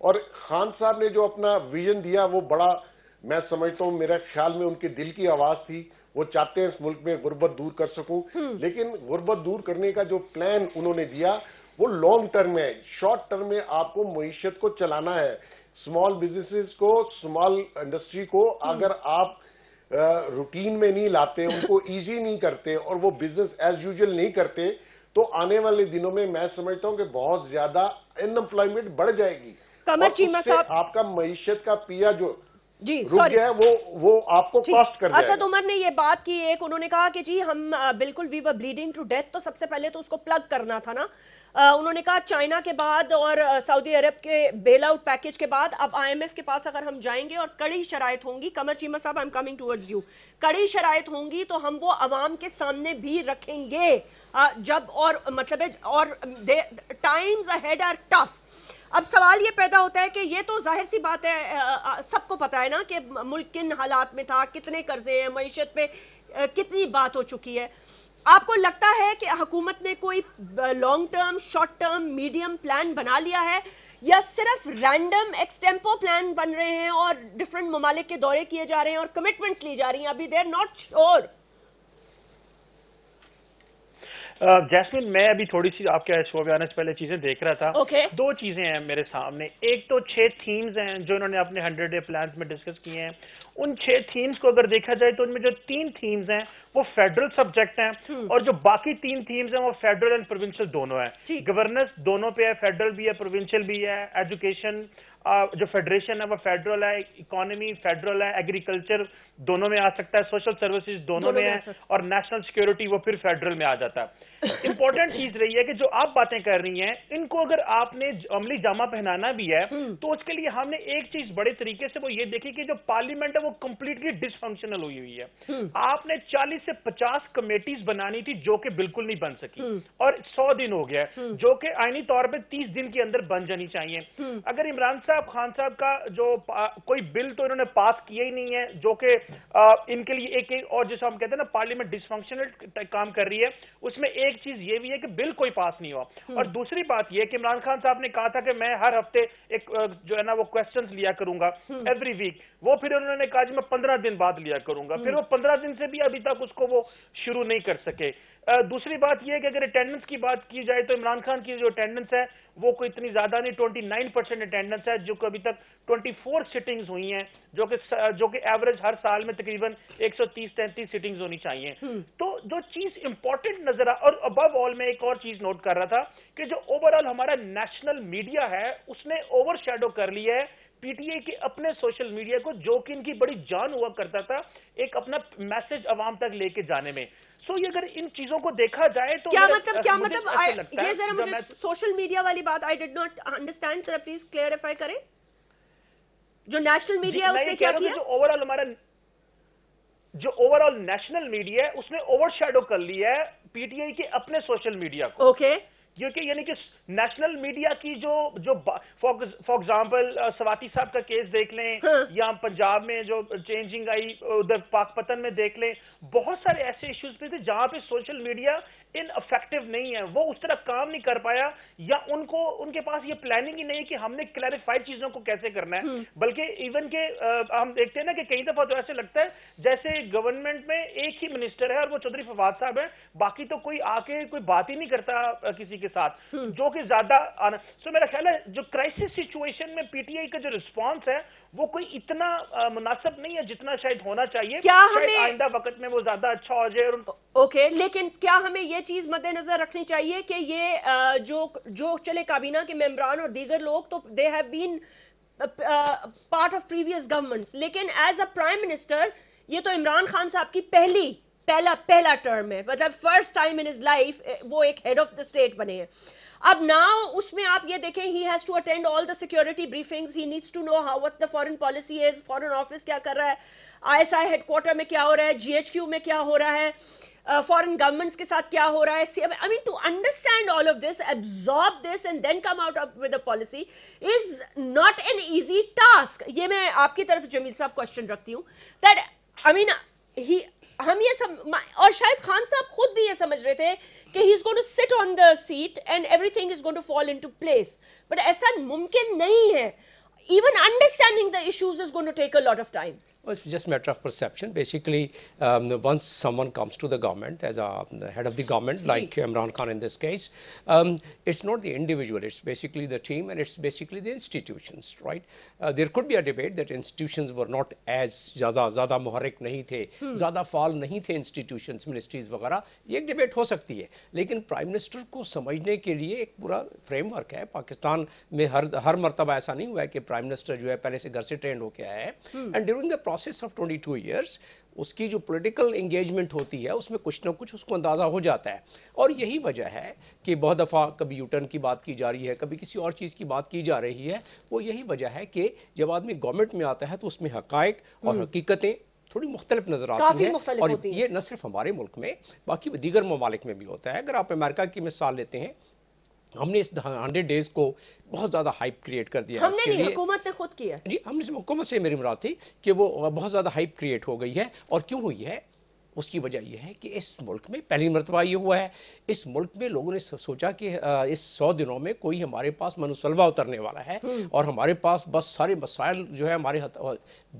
اور خان صاحب نے جو اپنا ویژن دیا وہ بڑا میں سمجھتا ہوں میرے خیال میں ان کے دل کی آواز تھی. وہ چاہتے ہیں اس ملک میں غربت دور کر سکوں, لیکن غربت دور کرنے کا جو پلان انہوں نے دیا وہ لانگ ٹرم ہے. شارٹ ٹرم میں آپ کو معیشت کو چلانا ہے, اسمال بزنسز کو, اسمال انڈسٹری کو اگر آپ روٹین میں نہیں لاتے, ان کو ایزی نہیں کرتے اور وہ بزنس ایز یوزل نہیں کرتے, تو آنے والے دنوں میں میں سمجھتا ہوں کہ بہت زیادہ ان امپلائمنٹ بڑھ جائے گی. قمر چیمہ صاحب, آپ کا معیشت کا پیا جو جی رک گیا ہے وہ آپ کو کاسٹ کر جائے گا. اسد عمر نے یہ بات کی ایک, انہوں نے کہا کہ جی ہم بالکل وی ور بلیڈنگ ٹو ڈیتھ, تو سب سے پہلے تو اس کو پلگ کرنا تھا نا. انہوں نے کہا چائنا کے بعد اور سعودی عرب کے بیل آؤٹ پیکج کے بعد اب آئی ایم ایف کے پاس اگر ہم جائیں گے اور کڑی شرائط ہوں گی, قمر چیمہ صاحب I am coming towards you, کڑی شرائط ہوں گی تو ہم وہ عوام کے سامنے بھی رکھیں گے جب, اور مطلب اور ٹائمز اہیڈ آر ٹف. اب سوال یہ پیدا ہوتا ہے کہ یہ تو ظاہر سی بات ہے, سب کو پتا ہے نا کہ ملک کن حالات میں تھا, کتنے قرضے ہیں, معیشت پہ کتنی بات ہو چکی ہے. آپ کو لگتا ہے کہ حکومت نے کوئی long term, short term, medium plan بنا لیا ہے, یا صرف رینڈم ایکسٹیمپو پلان بن رہے ہیں اور ڈفرنٹ ممالک کے دورے کیے جا رہے ہیں اور کمٹمنٹس لی جا رہی ہیں, ابھی they are not sure? Jasmine, میں ابھی تھوڑی سی آپ کے شو میں آنے سے پہلے چیزیں دیکھ رہا تھا. دو چیزیں ہیں میرے سامنے. ایک تو 6 تھیمز ہیں جو انہوں نے اپنے 100 ڈے پلانز میں ڈسکس کیے ہیں. ان 6 تھیمز کو اگر دیکھا جائے تو ان میں جو 3 تھیمز ہیں وہ فیڈرل سبجیکٹ ہیں, اور جو باقی 3 تھیمز ہیں وہ فیڈرل اینڈ پروونشل دونوں ہیں. گورننس دونوں پہ ہے, فیڈرل بھی ہے, پروونشل بھی ہے. ایجوکیشن جو فیڈریشن ہے وہ فیڈرل ہے, اکانومی فیڈرل ہے, ایگریکلچر دونوں میں آ سکتا ہے, سوشل سروسز دونوں میں ہے, اور نیشنل سیکیورٹی وہ پھر فیڈرل میں آ جاتا ہے. امپورٹنٹ چیز رہی ہے کہ جو آپ باتیں کر رہی ہیں ان کو اگر آپ نے عملی جامہ پہنانا بھی ہے تو اس کے لیے ہم نے ایک چیز بڑے طریقے سے وہ یہ دیکھی کہ جو پارلیمنٹ ہے وہ کمپلیٹلی ڈس فنکشنل ہوئی ہے. آپ نے 40 سے 50 کمیٹیز بنانی تھی جو کہ بالکل نہیں بن سکی, اور 100 دن ہو گیا جو کہ آئینی طور پہ 30 دن کے اندر بن جانی چاہیے. اگر عمران صاحب, خان صاحب کا جو کوئی بل تو انہوں نے پاس کیا ہی نہیں ہے جو کہ ان کے لیے ایک اور جیسے ہم کہتے ہیں نا پارلیمنٹ ڈس فنکشنل کام کر رہی ہے, اس میں ایک چیز یہ بھی ہے کہ بل کوئی پاس نہیں ہوا. اور دوسری بات یہ کہ عمران خان صاحب نے کہا تھا کہ میں ہر ہفتے ایک جو ہے نا وہ کوسچنز لیا کروں گا ایوری ویک, وہ پھر انہوں نے کہا جی میں 15 دن بعد لیا کروں گا, پھر وہ 15 دن سے بھی ابھی تک اس کو وہ شروع نہیں کر سکے. دوسری بات یہ ہے کہ اگر اٹینڈنس کی بات کی جائے تو عمران خان کی جو اٹینڈنس ہے وہ کوئی اتنی زیادہ نہیں, 29% اٹینڈنس ہے, جو کہ ابھی تک 24 سٹنگز ہوئی ہیں, جو کہ ایوریج ہر سال میں تقریباً 130-133 سٹنگز ہونی چاہیے. تو جو چیز امپورٹنٹ نظر آ, اور ابو آل میں ایک اور چیز نوٹ کر رہا تھا کہ جو اوور آل ہمارا نیشنل میڈیا ہے اس نے اوور شیڈو کر لیا ہے پی ٹی آئی کے اپنے سوشل میڈیا کو, جو کہ ان کی بڑی جان ہوا کرتا تھا ایک اپنا میسج عوام تک لے کے جانے میں. سو یہ اگر ان چیزوں کو دیکھا جائے تو کیا مطلب یہ ذرا مجھے سوشل میڈیا والی بات آئی ڈڈ ناٹ انڈرسٹینڈ, ذرا پلیز کلیئرفائی کریں. جو نیشنل میڈیا اس نے کیا کیا, جو اوور آل نیشنل میڈیا ہے اس نے اوور شیڈو کر لیا ہے پی ٹی آئی کے اپنے سوشل میڈیا کو. اوکے, کیونکہ یعنی کہ نیشنل میڈیا کی جو فار ایگزامپل سواتی صاحب کا کیس دیکھ لیں, یا پنجاب میں جو چینجنگ آئی ادھر پاک پتن میں دیکھ لیں, بہت سارے ایسے ایشوز پہ تھے جہاں پہ سوشل میڈیا ان افیکٹو نہیں ہے, وہ اس طرح کام نہیں کر پایا, یا ان کے پاس یہ پلاننگ ہی نہیں کہ ہم نے کلیریفائڈ چیزوں کو کیسے کرنا ہے. بلکہ ایون کہ ہم دیکھتے ہیں نا کہ کئی دفعہ تو ایسے لگتا ہے جیسے گورنمنٹ میں ایک ہی منسٹر ہے اور وہ چودھری فواد صاحب ہیں, باقی تو کوئی آ کے کوئی بات ہی نہیں کرتا کسی کے ساتھ, جو کہ زیادہ آنا. سو میرا خیال ہے جو کرائسس سچویشن میں پی ٹی آئی کا جو رسپانس ہے وہ کوئی اتنا مناسب نہیں ہے جتنا شاید ہونا چاہیے. شاید آئندہ وقت میں وہ زیادہ اچھا ہو جائے. اوکے, لیکن کیا ہمیں یہ چیز مد نظر رکھنی چاہیے کہ یہ جو چلے کابینہ کے ممبران اور دیگر لوگ تو they have been part of previous governments, لیکن ایز اے پرائم منسٹر یہ تو عمران خان صاحب کی پہلا ٹرم ہے, مطلب first time in his life وہ ایک ہیڈ آف دا اسٹیٹ بنے ہیں. اب ناؤ اس میں آپ یہ دیکھیں he has to attend all the security briefings, he needs to know how what the foreign policy is, foreign office کیا کر رہا ہے, I S I headquarter میں کیا ہو رہا ہے, جی ایچ کیو میں کیا ہو رہا ہے, فارن گورنمنٹس کے ساتھ کیا ہو رہا ہے. I mean to understand all of this, absorb this and then come out with a policy is not an easy task. یہ میں آپ کی طرف جمیل صاحب کوشچن رکھتی ہوں that I mean ہم یہ اور شاید خان صاحب خود بھی یہ سمجھ رہے تھے کہ ہی از going to sit on the seat and everything is going to fall into place, but ایسا ممکن نہیں ہے. Even understanding the issues is going to take a lot of time. Well, it's just a matter of perception. Basically, once someone comes to the government as the head of the government, like Imran Khan in this case, it's not the individual, it's basically the team and it's basically the institutions, right? There could be a debate that institutions were not as zyada muharrik nahi the, zyada faal nahi the institutions, ministries وغیرہ, یہ ایک debate ہو سکتی ہے. لیکن prime minister کو سمجھنے کے لیے ایک پورا فریم ورک ہے. پاکستان میں ہر مرتبہ ایسا نہیں ہوا ہے کہ پرائم منسٹر جو ہے پہلے سے گھر سے ٹرینڈ ہو کے آیا ہے. And during the process of 22 years اس کی جو پولیٹیکل انگیجمنٹ ہوتی ہے اس میں کچھ نہ کچھ اس کو اندازہ ہو جاتا ہے. اور یہی وجہ ہے کہ بہت دفعہ کبھی یو ٹرن کی بات کی جا رہی ہے, کبھی کسی اور چیز کی بات کی جا رہی ہے. وہ یہی وجہ ہے کہ جب آدمی گورنمنٹ میں آتا ہے تو اس میں حقائق اور حقیقتیں تھوڑی مختلف نظر آتی ہیں. اور یہ نہ صرف ہمارے ملک میں, باقی دیگر ممالک میں بھی ہوتا ہے. اگر آپ امریکہ کی مثال لیتے ہیں, ہم نے اس 100 ڈیز کو بہت زیادہ ہائپ کریٹ کر دیا. ہم نے نہیں, حکومت نے خود کیا. جی, ہم نے حکومت سے میری مراد تھی کہ وہ بہت زیادہ ہائپ کریٹ ہو گئی ہے. اور کیوں ہوئی ہے؟ اس کی وجہ یہ ہے کہ اس ملک میں پہلی مرتبہ یہ ہوا ہے, اس ملک میں لوگوں نے سوچا کہ اس 100 دنوں میں کوئی ہمارے پاس منصلبہ اترنے والا ہے اور ہمارے پاس بس سارے مسائل جو ہے ہمارے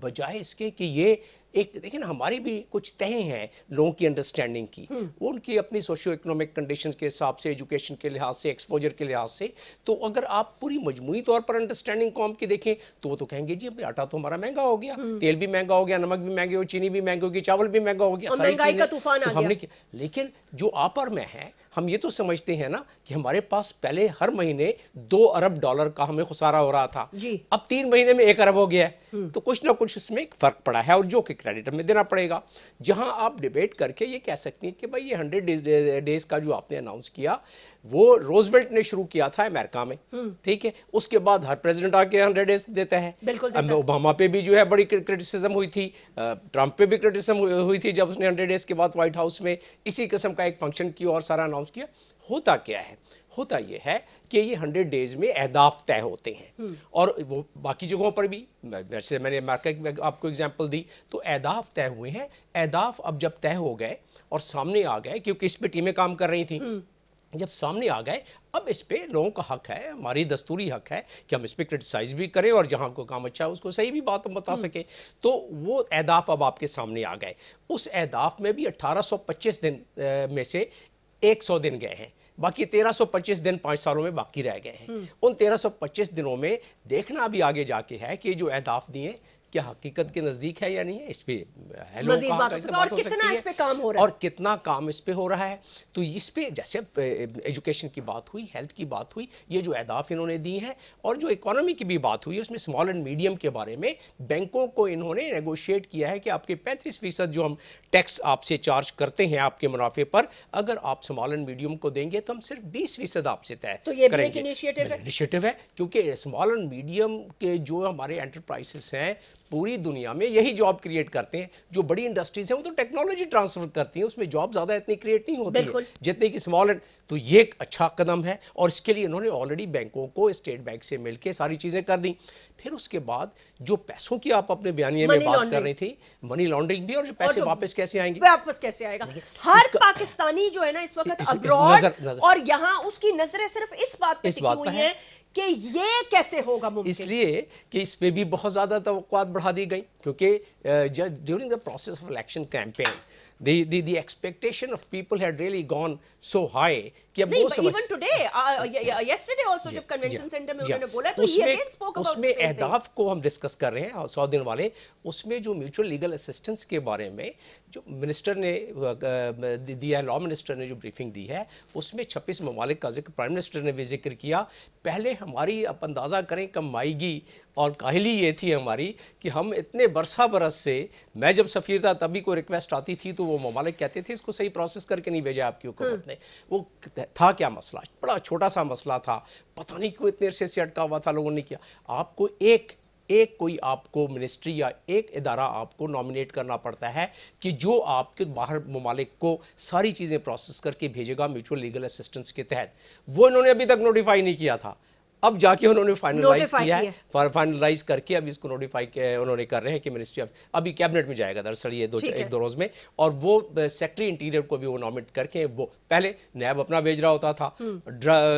بجائے اس کے کہ یہ ایک دیکھیں نا, ہماری بھی کچھ تہیں ہیں لوگوں کی انڈرسٹینڈنگ کی, وہ ان کی اپنی سوشیو اکنامک کنڈیشنز کے حساب سے, ایجوکیشن کے لحاظ سے, ایکسپوجر کے لحاظ سے. تو اگر آپ پوری مجموعی طور پر انڈرسٹینڈنگ قوم کی دیکھیں تو وہ تو کہیں گے جی آٹا تو ہمارا مہنگا ہو گیا, تیل بھی مہنگا ہو گیا, نمک بھی مہنگے ہو, چینی بھی مہنگی ہوگی, چاول بھی مہنگا ہو گیا, مہنگائی کا طوفان آ گیا. لیکن جو آپ اور میں ہیں, ہم یہ تو سمجھتے ہیں نا کہ ہمارے پاس پہلے ہر مہینے $2 ارب کا ہمیں خسارہ ہو رہا تھا, اب 3 مہینے میں 1 ارب ہو گیا ہے. تو کچھ نہ کچھ اس میں ایک فرق پڑا ہے, اور جو کہ کریڈٹ ہمیں دینا پڑے گا. جہاں آپ ڈیبیٹ کر کے یہ کہہ سکتے ہیں کہ بھائی یہ 100 ڈیز کا جو آپ نے اناؤنس کیا وہ روزویلٹ نے شروع کیا تھا امریکہ میں, ٹھیک ہے, اس کے بعد ہر پریزیڈنٹ آ کے 100 ڈیز دیتا ہے. اوباما پہ بھی جو ہے بڑی کرٹیسزم ہوئی تھی, ٹرمپ پہ بھی کرٹیسزم ہوئی تھی جب اس نے 100 ڈیز کے بعد وائٹ ہاؤس میں اسی قسم کا ایک فنکشن کیا اور سارا اناؤنس کیا. ہوتا کیا ہے؟ ہوتا یہ ہے کہ یہ 100 ڈیز میں اہداف طے ہوتے ہیں, اور وہ باقی جگہوں پر بھی, جیسے میں نے امریکہ کی آپ کو اگزامپل دی, تو اہداف طے ہوئے ہیں. اہداف اب جب طے ہو گئے اور سامنے آ گئے, کیونکہ اس پہ ٹیمیں کام کر رہی تھیں, جب سامنے آ گئے اب اس پہ لوگوں کا حق ہے, ہماری دستوری حق ہے کہ ہم اس پہ کرٹیسائز بھی کریں اور جہاں کو کام اچھا ہے اس کو صحیح بھی بات بتا سکیں. تو وہ اہداف اب آپ کے سامنے آ گئے. اس اہداف میں بھی 1825 دن میں سے 100 دن گئے ہیں, باقی 1325 دن 5 سالوں میں باقی رہ گئے ہیں. ان 1325 دنوں میں دیکھنا بھی آگے جا کے ہے کہ جو اہداف دیے کیا حقیقت کے نزدیک ہے یا نہیں ہے. اس پہ مزید بات ہو سکتی ہے, اس پہ کام ہو رہا ہے, اور کتنا کام اس پہ ہو رہا ہے. تو اس پہ جیسے ایجوکیشن کی بات ہوئی, ہیلتھ کی بات ہوئی, یہ جو اہداف انہوں نے دی ہیں, اور جو اکانومی کی بھی بات ہوئی اس میں اسمال اینڈ میڈیم کے بارے میں بینکوں کو انہوں نے نیگوشیٹ کیا ہے کہ آپ کے 35% جو ہم ٹیکس آپ سے چارج کرتے ہیں آپ کے منافع پر, اگر آپ اسمال اینڈ میڈیم کو دیں گے تو ہم صرف 20% آپ سے طے تو یہ بھی ایک انیشیٹو ہے. کیونکہ اسمال اینڈ میڈیم کے جو ہمارے انٹرپرائزز ہیں پوری دنیا میں یہی جاب کریٹ کرتے ہیں. جو بڑی انڈسٹریز ہیں وہ تو ٹیکنالوجی ٹرانسفر کرتی ہیں, اس میں جاب زیادہ اتنی کریٹ نہیں ہوتی ہے جتنے کہ اسمال اینڈ. تو یہ ایک اچھا قدم ہے, اور اس کے لیے انہوں نے آلریڈی بینکوں کو اسٹیٹ بینک سے مل کے ساری چیزیں کر دیں. پھر اس کے بعد جو پیسوں کی آپ اپنے بیانیے میں بات کر رہی تھی, منی لانڈرنگ بھی, اور جو پیسے واپس کیسے آئیں گے, واپس کیسے آئے گا. ہر پاکستانی جو ہے نا اس وقت ابراڈ, اور یہاں اس کی نظریں صرف اس بات پہ ٹکی ہوئی ہیں کہ یہ کیسے ہوگا ممکن. اس لیے کہ اس پہ بھی بہت زیادہ توقعات بڑھا دی گئی, کیونکہ during the process of election campaign the expectation of people had really gone so high کہ اب وہ even today yesterday also جب کنونشن سینٹر میں انہوں نے بولا تو یہ again spoke about اس میں اہداف کو ہم ڈسکس کر رہے ہیں 100 دن والے. اس میں جو میوچل لیگل اسسٹنس کے بارے میں جو منسٹر نے دیا ہے, لا منسٹر نے جو بریفنگ دی ہے, اس میں 26 ممالک کا ذکر پرائم منسٹر نے بھی ذکر کیا. پہلے ہماری آپ اندازہ کریں کم آئیگی اور کاہلی یہ تھی ہماری کہ ہم اتنے برس سے, میں جب سفیر تھا تبھی کوئی ریکویسٹ آتی تھی تو وہ ممالک کہتے تھے اس کو صحیح پروسیس کر کے نہیں بھیجا آپ کی حکومت نے. وہ تھا کیا مسئلہ, بڑا چھوٹا سا مسئلہ تھا, پتہ نہیں کیوں اتنے عرصے سے اٹکا ہوا تھا, لوگوں نے کیا. آپ کو ایک کوئی آپ کو منسٹری یا ایک ادارہ آپ کو نامنیٹ کرنا پڑتا ہے کہ جو آپ کے باہر ممالک کو ساری چیزیں پروسیس کر کے بھیجے گا میوچل لیگل اسسٹنس کے تحت. وہ انہوں نے ابھی تک نوٹیفائی نہیں کیا تھا. اب جا کے انہوں نے فائنلائز کیا ہے, فائنلائز کر کے اب اس کو نوٹیفائی انہوں نے کر رہے ہیں کہ منسٹری آف, ابھی کیبنٹ میں جائے گا دراصل یہ ایک دو روز میں, اور وہ سیکٹری انٹیریئر کو بھی وہ نامٹ کر کے, وہ پہلے نیب اپنا بھیج رہا ہوتا تھا,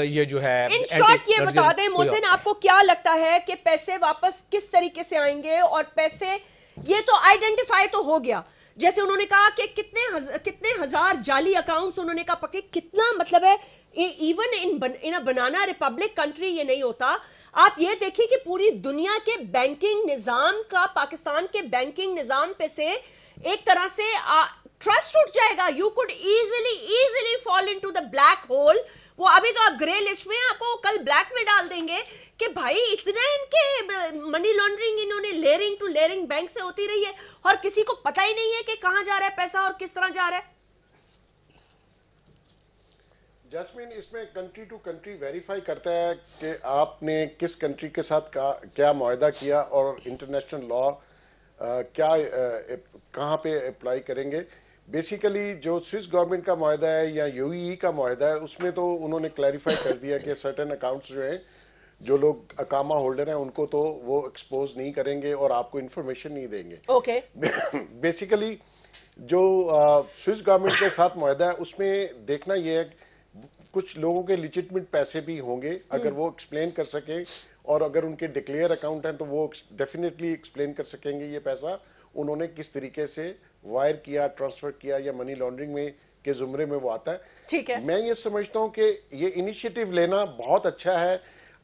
یہ جو ہے ان شارٹ یہ بتا دیں محسن آپ کو کیا لگتا ہے کہ پیسے واپس کس طریقے سے آئیں گے, اور پیسے یہ تو آئیڈینٹیفائی تو ہو گیا, جیسے انہوں نے کہا کہ کتنے ہزار جعلی اکاؤنٹس انہوں نے کہا پکے, کتنا مطلب ہے even in banana republic country یہ نہیں ہوتا. آپ یہ دیکھیں کہ پوری دنیا کے بینکنگ نظام کا پاکستان کے بینکنگ نظام پہ سے ایک طرح سے ٹرسٹ اٹھ جائے گا. You could easily fall into the black hole. وہ ابھی تو آپ گرے لسٹ میں, آپ کو کل بلیک میں ڈال دیں گے کہ بھائی اتنا ان کے منی لانڈرنگ انہوں نے لیئرنگ ٹو لیئرنگ بینک سے ہوتی رہی ہے, اور کسی کو پتہ ہی نہیں ہے کہ کہاں جا رہا ہے پیسہ اور کس طرح جا رہا ہے. جاسمین اس میں کنٹری ٹو کنٹری ویریفائی کرتا ہے کہ آپ نے کس کنٹری کے ساتھ کیا معاہدہ کیا, اور انٹرنیشنل لا کیا کہاں پہ اپلائی کریں گے. بیسیکلی جو سوئس گورنمنٹ کا معاہدہ ہے یا یو ای کا معاہدہ ہے, اس میں تو انہوں نے کلیریفائی کر دیا کہ سرٹن اکاؤنٹس جو ہیں, جو لوگ اقامہ ہولڈر ہیں ان کو تو وہ ایکسپوز نہیں کریں گے اور آپ کو انفارمیشن نہیں دیں گے. اوکے بیسیکلی جو سوئس گورنمنٹ کے ساتھ معاہدہ ہے اس میں دیکھنا یہ ہے کچھ لوگوں کے لیجٹمیٹ پیسے بھی ہوں گے, اگر وہ ایکسپلین کر سکیں, اور اگر ان کے ڈکلیئر اکاؤنٹ ہیں تو وہ ڈیفینیٹلی ایکسپلین کر سکیں گے یہ پیسہ انہوں نے کس طریقے سے وائر کیا, ٹرانسفر کیا, یا منی لانڈرنگ میں کے زمرے میں وہ آتا ہے. ٹھیک ہے, میں یہ سمجھتا ہوں کہ یہ انیشیٹو لینا بہت اچھا ہے.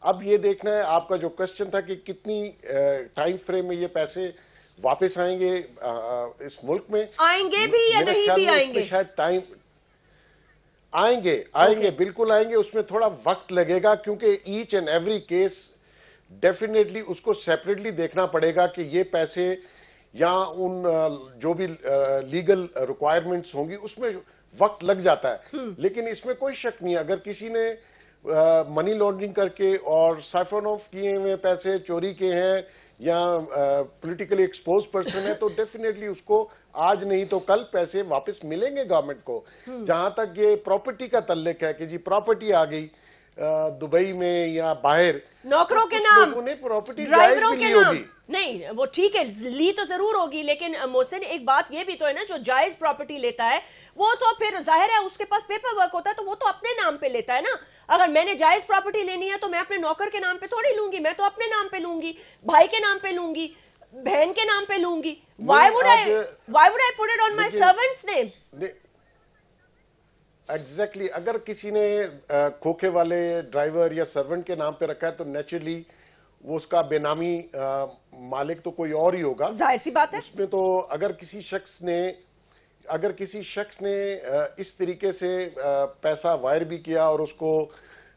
اب یہ دیکھنا ہے آپ کا جو کوسچن تھا کہ کتنی ٹائم فریم میں یہ پیسے واپس آئیں گے اس ملک میں, آئیں گے بھی یا نہیں بھی آئیں گے, شاید ٹائم آئیں گے بالکل آئیں گے. اس میں تھوڑا وقت لگے گا کیونکہ each and every case definitely اس کو سیپریٹلی دیکھنا پڑے گا کہ یہ پیسے یا ان جو بھی لیگل ریکوائرمنٹس ہوں گی اس میں وقت لگ جاتا ہے. لیکن اس میں کوئی شک نہیں ہے اگر کسی نے منی لانڈرنگ کر کے اور سائفن آف کیے ہوئے پیسے چوری کے ہیں یا پولیٹیکلی ایکسپوز پرسن ہے تو ڈیفینیٹلی اس کو آج نہیں تو کل پیسے واپس ملیں گے گورنمنٹ کو. جہاں تک یہ پراپرٹی کا تعلق ہے کہ جی پراپرٹی آ گئی دبئی میں یا باہر, نوکروں کے نام, ڈرائیوروں کے نام, ہوگی نہیں وہ ٹھیک ہے لی تو ضرور ہوگی, لیکن محسن ایک بات یہ بھی تو ہے نا, جو جائز پراپرٹی لیتا ہے وہ تو پھر ظاہر ہے اس کے پاس پیپر ورک ہوتا ہے تو وہ تو اپنے نام پہ لیتا ہے نا. اگر میں نے جائز پراپرٹی لینی ہے تو میں اپنے نوکر کے نام پہ تھوڑی لوں گی, میں تو اپنے نام پہ لوں گی, بھائی کے نام پہ لوں گی, بہن کے نام پہ لوں گی. why would I put it on my servant's name? Exactly اگر کسی نے کھوکھے والے ڈرائیور یا سرونٹ کے نام پہ رکھا ہے تو نیچرلی وہ اس کا بے نامی مالک تو کوئی اور ہی ہوگا, ظاہر سی بات ہے. اس میں تو اگر کسی شخص نے اس طریقے سے پیسہ وائر بھی کیا اور اس کو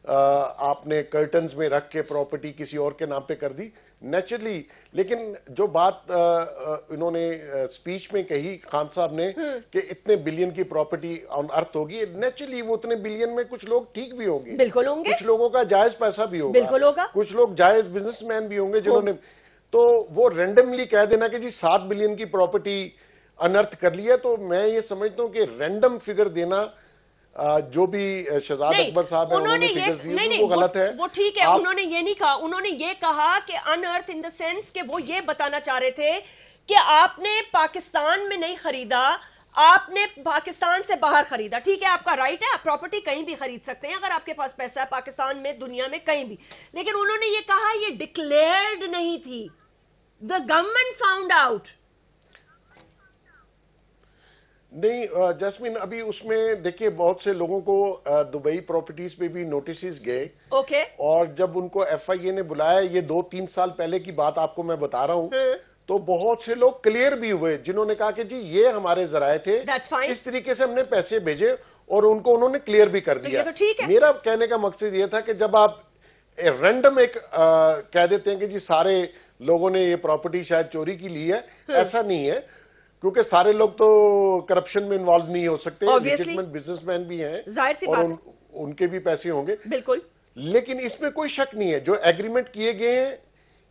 آپ نے کرٹنز میں رکھ کے پراپرٹی کسی اور کے نام پہ کر دی نیچرلی. لیکن جو بات انہوں نے سپیچ میں کہی خان صاحب نے کہ اتنے بلین کی پراپرٹی آن ارتھ ہوگی, نیچرلی وہ اتنے بلین میں کچھ لوگ ٹھیک بھی ہوں گے, بالکل ہوں گے, کچھ لوگوں کا جائز پیسہ بھی ہوگا, بالکل ہوگا, کچھ لوگ جائز بزنس مین بھی ہوں گے جنہوں نے, تو وہ رینڈملی کہہ دینا کہ جی 7 بلین کی پراپرٹی انرتھ کر لیا, تو میں یہ سمجھتا ہوں کہ رینڈم فگر دینا جو بھی شہزاد اکبر صاحب ہیں انہوں نے فگرز دی وہ غلط ہے. وہ ٹھیک ہے, انہوں نے یہ نہیں کہا, انہوں نے یہ کہا کہ انرتھ ان دا سینس کہ وہ یہ بتانا چاہ رہے تھے کہ آپ نے پاکستان میں نہیں خریدا, آپ نے پاکستان سے باہر خریدا. ٹھیک ہے آپ کا رائٹ ہے, آپ پراپرٹی کہیں بھی خرید سکتے ہیں اگر آپ کے پاس پیسہ ہے پاکستان میں, دنیا میں کہیں بھی, لیکن انہوں نے یہ کہا یہ ڈکلیئرڈ نہیں تھی, دا گورنمنٹ فاؤنڈ آؤٹ. نہیں جاسمین ابھی اس میں دیکھیے بہت سے لوگوں کو دبئی پراپرٹیز پہ بھی نوٹسز گئے, اوکے, اور جب ان کو ایف آئی اے نے بلایا, یہ 2-3 سال پہلے کی بات آپ کو میں بتا رہا ہوں, تو بہت سے لوگ کلیئر بھی ہوئے جنہوں نے کہا کہ جی یہ ہمارے ذرائع تھے, اس طریقے سے ہم نے پیسے بھیجے, اور ان کو انہوں نے کلیئر بھی کر دیا. میرا کہنے کا مقصد یہ تھا کہ جب آپ رینڈم ایک کہہ دیتے ہیں کہ جی سارے لوگوں نے یہ پراپرٹی شاید چوری کی لی ہے, ایسا نہیں ہے, کیونکہ سارے لوگ تو کرپشن میں انوالو نہیں ہو سکتے, لیجٹمیٹ بزنس مین بھی ہیں اور ان کے بھی پیسے ہوں گے, بالکل. لیکن اس میں کوئی شک نہیں ہے جو ایگریمنٹ کیے گئے ہیں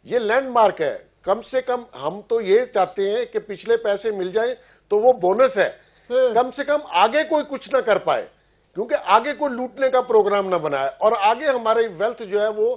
یہ لینڈ مارک ہے. کم سے کم ہم تو یہ چاہتے ہیں کہ پچھلے پیسے مل جائیں تو وہ بونس ہے, کم سے کم آگے کوئی کچھ نہ کر پائے, کیونکہ آگے کوئی لوٹنے کا پروگرام نہ بنائے, اور آگے ہمارے ویلتھ جو ہے وہ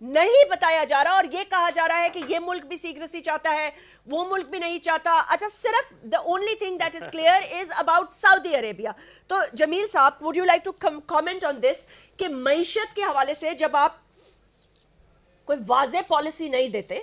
نہیں بتایا جا رہا, اور یہ کہا جا رہا ہے کہ یہ ملک بھی سیکریسی چاہتا ہے, وہ ملک بھی نہیں چاہتا. اچھا, صرف the only thing that is clear is about Saudi Arabia. تو جمیل صاحب, would you like to comment on this کہ معیشت کے حوالے سے جب آپ کوئی واضح پالیسی نہیں دیتے,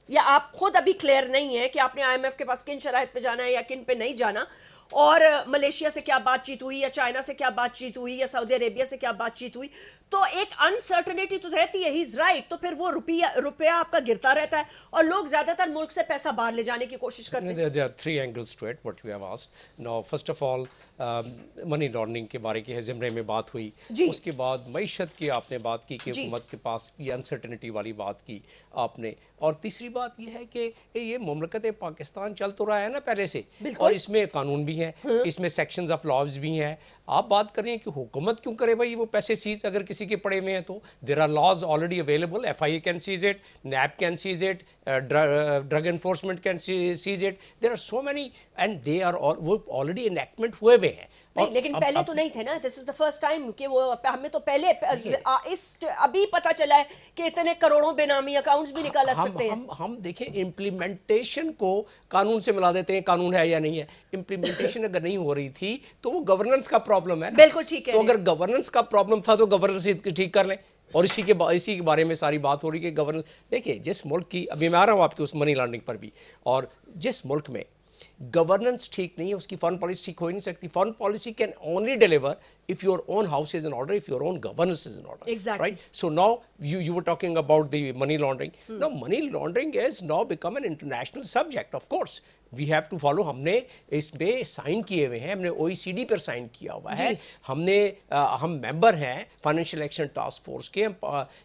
یا آپ خود ابھی کلیئر نہیں ہے کہ آپ نے آئی ایم ایف کے پاس کن شرائط پہ جانا ہے یا کن پہ نہیں جانا, اور ملیشیا سے کیا بات چیت ہوئی, یا چائنا سے کیا بات چیت ہوئی, یا سعودی عربیہ سے کیا بات چیت ہوئی, تو ایک انسرٹنٹی تو رہتی ہے. ہی از رائٹ. تو پھر وہ روپیہ آپ کا گرتا رہتا ہے, اور لوگ زیادہ تر ملک سے پیسہ باہر لے جانے کی کوشش کرتے ہیں. There are three angles to it, what you have asked. Now, first of all, money laundering کے بارے کے زمرے میں بات ہوئی, اس کے بعد معیشت کی آپ نے بات کی کہ حکومت کے پاس یہ انسرٹنٹی والی بات کی آپ نے, اور تیسری بات یہ ہے کہ یہ مملکت پاکستان چل تو رہا ہے نا پہلے سے, اور اس میں قانون بھی ہیں, اس میں سیکشنز آف لاز بھی ہیں. آپ بات کریں کہ حکومت کیوں کرے بھائی وہ پیسے سیز اگر کسی کے پڑے میں ہیں تو there are laws already available. FIA can seize it, NAB can seize it, drug enforcement can seize it. There are so many and they are وہ آلریڈی انیکٹمنٹ ہوئے ہوئے ہیں. لیکن پہلے تو نہیں تھے نا. دس از دا فرسٹ ٹائم کہ وہ ہمیں تو پہلے ابھی پتا چلا ہے کہ اتنے کروڑوں بے نامی اکاؤنٹس بھی نکال سکتے ہیں. ہم دیکھیں امپلیمنٹیشن کو قانون سے ملا دیتے ہیں, قانون ہے یا نہیں ہے. امپلیمنٹیشن اگر نہیں ہو رہی تھی تو وہ گورننس کا پرابلم ہے. بالکل ٹھیک ہے. تو اگر گورننس کا پرابلم تھا تو گورننس ٹھیک کر لیں, اور اسی کے بارے میں ساری بات ہو رہی ہے کہ گورننس. دیکھیں جس ملک کی, ابھی میں آ رہا ہوں آپ کے اس منی لانڈرنگ پر بھی, اور جس ملک میں گورننس ٹھیک نہیں ہے اس کی فارن پالیسی ٹھیک ہو ہی نہیں سکتی. Foreign policy can only deliver if your own house is in order, if your own governance is in order. Exactly. Right? So now you were talking about the money laundering. Now money laundering has now become an international subject. Of course, we have to follow. ہم نے اس پہ sign کیے ہوئے ہیں, ہم نے OECD پر sign کیا ہوا ہے, ہم ممبر ہیں فائنینشیل ایکشن ٹاسک فورس کے,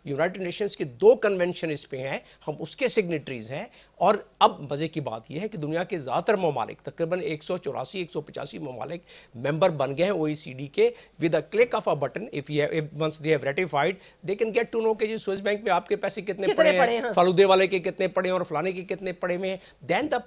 یونائٹڈ نیشنز کے 2 کنونشن اس پہ ہیں, ہم اس کے سگنیٹریز ہیں. اور اب مزے کی بات یہ ہے کہ دنیا کے زیادہ تر ممالک, تقریباً 184-185 ممالک ممبر بن گئے ہیں OECD کے. with a click of a button, once they have ratified, they can get to know کہ سوئس بینک میں آپ کے پیسے کتنے پڑے ہیں, فالودے والے کے کتنے پڑے ہیں, اور فلانے کے کتنے پڑے میں ہیں. then the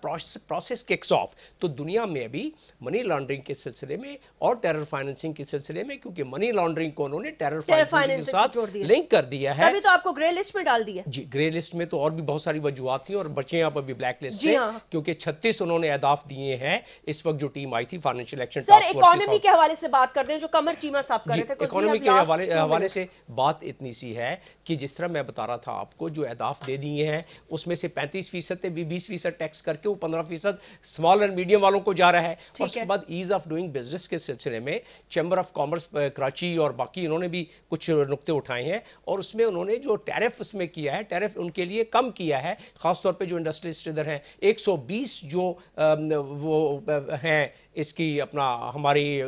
process kicks off. تو دنیا میں ابھی منی لانڈرنگ کے سلسلے میں اور ٹیرر فائننسنگ کے سلسلے میں, کیونکہ منی لانڈرنگ کو انہوں نے ٹیرر فائننسنگ کے ساتھ لنک کر دیا ہے, ابھی تو آپ کو گرے لسٹ میں ڈال دیا. جی, گرے لسٹ میں تو اور بھی بہت ساری وجوہات تھیں, اور بچے ہیں آپ ابھی بلیک لسٹ سے, کیونکہ 36 انہوں نے اہداف دیے ہیں. اس وقت جو ٹیم آئی تھی financial action task force, economy کے حوالے سے بات کر دیں جو قمر چیمہ صاحب کر رہے تھے. اکانومی کے حوالے سے بات اتنی سی ہے کہ جس طرح میں بتا رہا تھا آپ کو, جو اہداف دے دیے ہیں اس میں سے 35% تھے, 20% ٹیکس کر کے وہ 15% اسمال اینڈ میڈیم والوں کو جا رہا ہے. اور اس کے بعد ایز آف ڈوئنگ بزنس کے سلسلے میں چیمبر آف کامرس کراچی اور باقی انہوں نے بھی کچھ نقطے اٹھائے ہیں, اور اس میں انہوں نے جو ٹیرف اس میں کیا ہے, ٹیرف ان کے لیے کم کیا ہے, خاص طور پہ جو انڈسٹریلسٹ ادھر ہیں. 120 جو وہ ہیں اس کی اپنا ہماری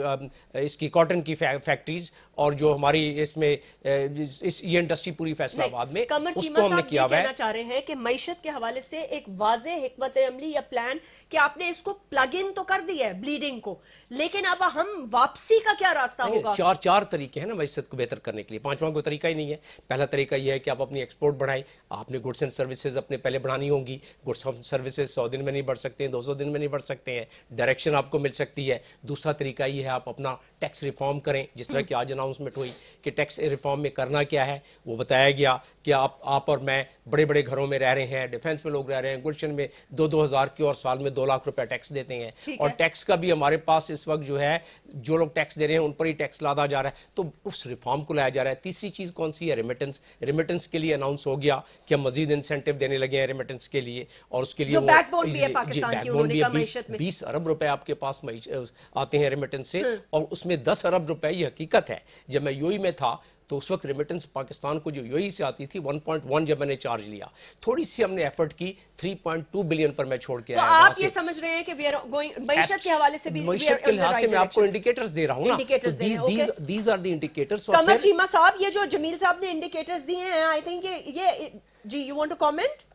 اس کی کاٹن کی فیکٹریز, اور جو ہماری اس میں یہ انڈسٹری پوری فیصلہ آباد میں, اس کو ہم نے کیا ہوا ہے. کہنا چاہ رہے ہیں کہ معیشت کے حوالے سے ایک واضح حکمت عملی یا پلان کہ آپ نے اس کو پلگ ان تو کر دیا ہے بلیڈنگ کو, لیکن اب ہم واپسی کا کیا راستہ ہوگا؟ چار طریقے ہیں نا معیشت کو بہتر کرنے کے لیے, 5واں کوئی طریقہ ہی نہیں ہے. پہلا طریقہ یہ ہے کہ آپ اپنی ایکسپورٹ بڑھائیں. آپ نے گڈس اینڈ سروسز اپنے پہلے بڑھانی ہوں گی. گڈس اینڈ سروسز 100 دن میں نہیں بڑھ سکتے ہیں, 200 دن میں نہیں بڑھ سکتے ہیں, ڈائریکشن آپ کو مل سکتی ہے. دوسرا طریقہ یہ ہے آپ اپنا ٹیکس ریفارم کریں, جس طرح کہ آج اناؤنسمنٹ ہوئی کہ ٹیکس ریفارم میں کرنا کیا ہے. وہ بتایا گیا کہ آپ اور میں بڑے بڑے گھروں میں رہ رہے ہیں, ڈیفینس میں لوگ رہ رہے ہیں, گلشن میں 2,000 کی, اور سال میں 2 لاکھ روپے ٹیکس دیتے ہیں, اور ٹیکس کا بھی ہمارے پاس اس وقت جو ہے جو لوگ ٹیکس دے رہے ہیں ان پر ہی ٹیکس لادا جا رہا ہے, تو اس ریفارم کو لایا جا رہا ہے. تیسری چیز کون سی ہے؟ ریمیٹنس. ریمیٹنس کے لیے اناؤنس ہو گیا کہ ہم مزید انسینٹو دینے لگے ہیں ریمیٹنس کے لیے, اور اس کے لیے بیک بون بھی ہے پاکستان کی, انہوں نے کہا معیشت میں 20 ارب روپے آپ کے پاس آتے ہیں ریمیٹنس سے, اور اس میں 10 ارب روپے, یہ حقیقت ہے. جب میں یو ای میں تھا تو اس وقت ریمیٹنس پاکستان کو جو یو ای سے آتی تھی 1.1, جب میں نے چارج لیا, تھوڑی سی ہم نے ایفرٹ کی, 3.2 بلین پر میں چھوڑ کے آیا. تو آپ یہ سمجھ رہے ہیں کہ معیشت کے حوالے سے بھی معیشت کے لحاظ سے میں آپ کو انڈیکیٹرز دے رہا ہوں نا, these are the indicators. Qamar Cheema صاحب, یہ جو جمیل صاحب نے انڈیکیٹرز دیے ہیں, آئی تھنک یہ جی یو وانٹ ٹو کامنٹ؟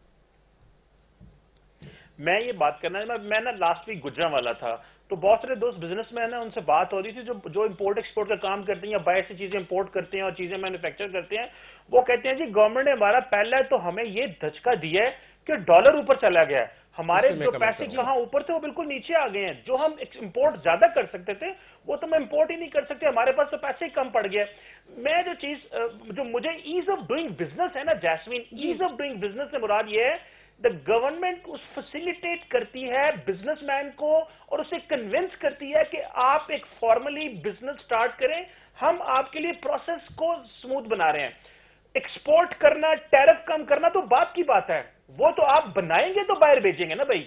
میں یہ بات کرنا ہے, میں نا لاسٹ ویک گجرانوالہ تھا, تو بہت سارے دوست بزنس مین ہیں, ان سے بات ہو رہی تھی جو امپورٹ ایکسپورٹ کا کام کرتے ہیں یا باہر سے چیزیں امپورٹ کرتے ہیں اور چیزیں مینوفیکچر کرتے ہیں. وہ کہتے ہیں جی گورنمنٹ نے ہمارا پہلے تو ہمیں یہ دھچکا دیا ہے کہ ڈالر اوپر چلا گیا ہے, ہمارے جو پیسے کہاں اوپر تھے وہ بالکل نیچے آ گئے ہیں. جو ہم امپورٹ زیادہ کر سکتے تھے وہ تو ہم امپورٹ ہی نہیں کر سکتے, ہمارے پاس تو پیسے ہی کم پڑ گئے. میں جو چیز جو مجھے ایز آف ڈوئنگ بزنس ہے نا jasmine, as of doing business سے مراد یہ ہے the گورنمنٹ اس فیسیلیٹیٹ کرتی ہے بزنس مین کو اور اسے کنونس کرتی ہے کہ آپ ایک فارملی بزنس سٹارٹ کریں, ہم آپ کے لیے پروسیس کو سموتھ بنا رہے ہیں. ایکسپورٹ کرنا, ٹیرف کم کرنا تو بات کی بات ہے, وہ تو آپ بنائیں گے تو باہر بھیجیں گے نا بھائی,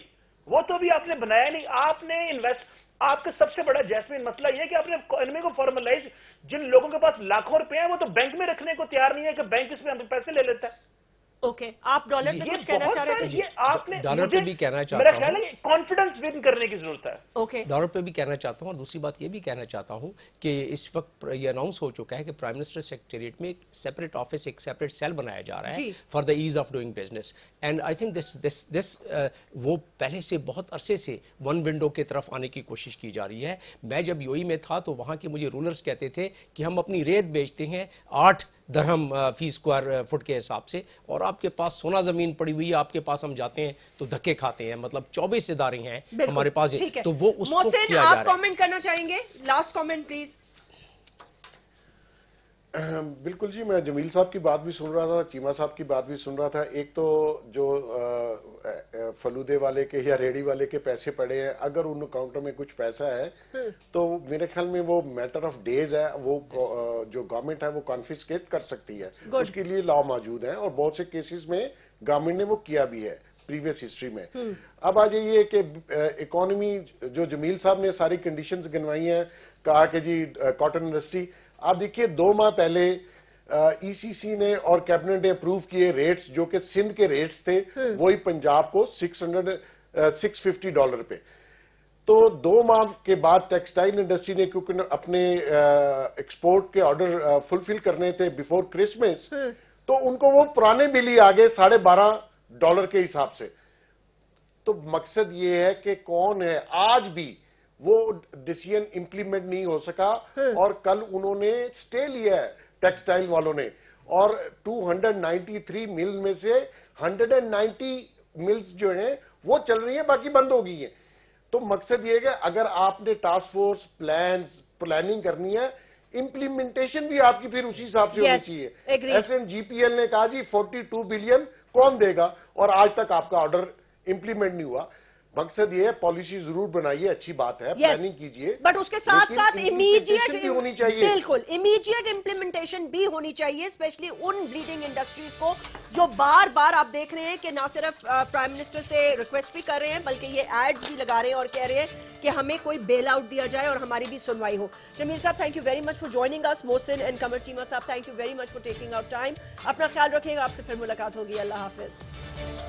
وہ تو بھی آپ نے بنایا نہیں. آپ نے آپ کا سب سے بڑا جیسمین مسئلہ یہ کہ آپ نے اکانومی کو فارملائز, جن لوگوں کے پاس لاکھوں روپے ہیں وہ تو بینک میں رکھنے کو تیار نہیں ہے کہ بینک اس میں ہم پیسے لے لیتا ہے. اوکے, آپ ڈالر پہ کچھ کہنا چاہ رہے تھے؟ آپ نے ڈالر پہ بھی کہنا چاہتا ہوں, میرا خیال ہے کانفیڈنس ون کرنے کی ضرورت ہے. اوکے, ڈالر پہ بھی کہنا چاہتا ہوں. اور دوسری بات یہ بھی کہنا چاہتا ہوں کہ اس وقت یہ اناؤنس ہو چکا ہے کہ پرائم منسٹر سیکریٹریٹ میں ایک سیپریٹ آفس, ایک سیپریٹ سیل بنایا جا رہا ہے for the as of doing business. And I think this وہ پہلے سے بہت عرصے سے ون ونڈو کی طرف آنے کی کوشش کی جا رہی ہے. میں جب یو ای میں تھا تو وہاں کے مجھے رولرز کہتے تھے کہ ہم اپنی ریت بیچتے ہیں 8 درہم فی اسکوائر فٹ کے حساب سے, اور آپ کے پاس سونا زمین پڑی ہوئی ہے, آپ کے پاس ہم جاتے ہیں تو دھکے کھاتے ہیں. مطلب 24 ادارے ہیں ہمارے پاس, تو وہ اس کو کیا جا رہا ہے. آپ کامنٹ کرنا چاہیں گے, لاسٹ کامنٹ پلیز. بالکل جی, میں جمیل صاحب کی بات بھی سن رہا تھا, چیمہ صاحب کی بات بھی سن رہا تھا. ایک تو جو فلودے والے کے یا ریڑی والے کے پیسے پڑے ہیں, اگر ان اکاؤنٹوں میں کچھ پیسہ ہے تو میرے خیال میں وہ میٹر آف ڈیز ہے, وہ جو گورنمنٹ ہے وہ کانفسکیٹ کر سکتی ہے. اس کے لیے لا موجود ہیں اور بہت سے کیسز میں گورنمنٹ نے وہ کیا بھی ہے پریویس ہسٹری میں. اب آ جائیے کہ اکانومی, جو جمیل صاحب نے ساری کنڈیشنز گنوائی ہیں, کہا کہ جی کاٹن انڈسٹری, آپ دیکھیے 2 ماہ پہلے ای سی سی نے اور کیبنٹ نے اپروو کیے ریٹس جو کہ سندھ کے ریٹس تھے, وہی پنجاب کو $650 پہ. تو 2 ماہ کے بعد ٹیکسٹائل انڈسٹری نے کیونکہ اپنے ایکسپورٹ کے آرڈر فلفل کرنے تھے بیفور کرسمس, تو ان کو وہ پرانے بل ہی آگے $12.5 کے حساب سے. تو مقصد یہ ہے کہ کون ہے, آج بھی وہ ڈیسیژن امپلیمنٹ نہیں ہو سکا, اور کل انہوں نے سٹے لیا ہے ٹیکسٹائل والوں نے, اور 293 مل میں سے 190 ملز جو ہیں وہ چل رہی ہیں, باقی بند ہو گئی ہیں. تو مقصد یہ ہے کہ اگر آپ نے ٹاسک فورس پلاننگ کرنی ہے, امپلیمنٹیشن بھی آپ کی پھر اسی حساب سے ہونی چاہیے. S N G P L نے کہا جی 42 بلین کون دے گا, اور آج تک آپ کا آرڈر امپلیمنٹ نہیں ہوا. مقصد یہ ہے پالیسی ضرور بنائیے, اچھی بات ہے, پلاننگ کیجئے, بٹ اس کے ساتھ ساتھ امیڈیٹ بھی ہونی چاہیے. بالکل امیڈیٹ امپلیمنٹیشن بھی ہونی چاہیے, اسپیشلی ان بلیڈنگ انڈسٹریز کو جو بار بار آپ دیکھ رہے ہیں کہ نہ صرف پرائم منسٹر سے ریکویسٹ بھی کر رہے ہیں بلکہ یہ ایڈز بھی لگا رہے ہیں اور کہہ رہے ہیں کہ ہمیں کوئی بیل آؤٹ دیا جائے اور ہماری بھی سنوائی ہو. جمیل صاحب, thank you very much for joining us. Mohsin and Qamar Cheema صاحب, thank you very much for taking out time. اپنا خیال رکھیے گا, آپ سے پھر ملاقات ہوگی. اللہ حافظ.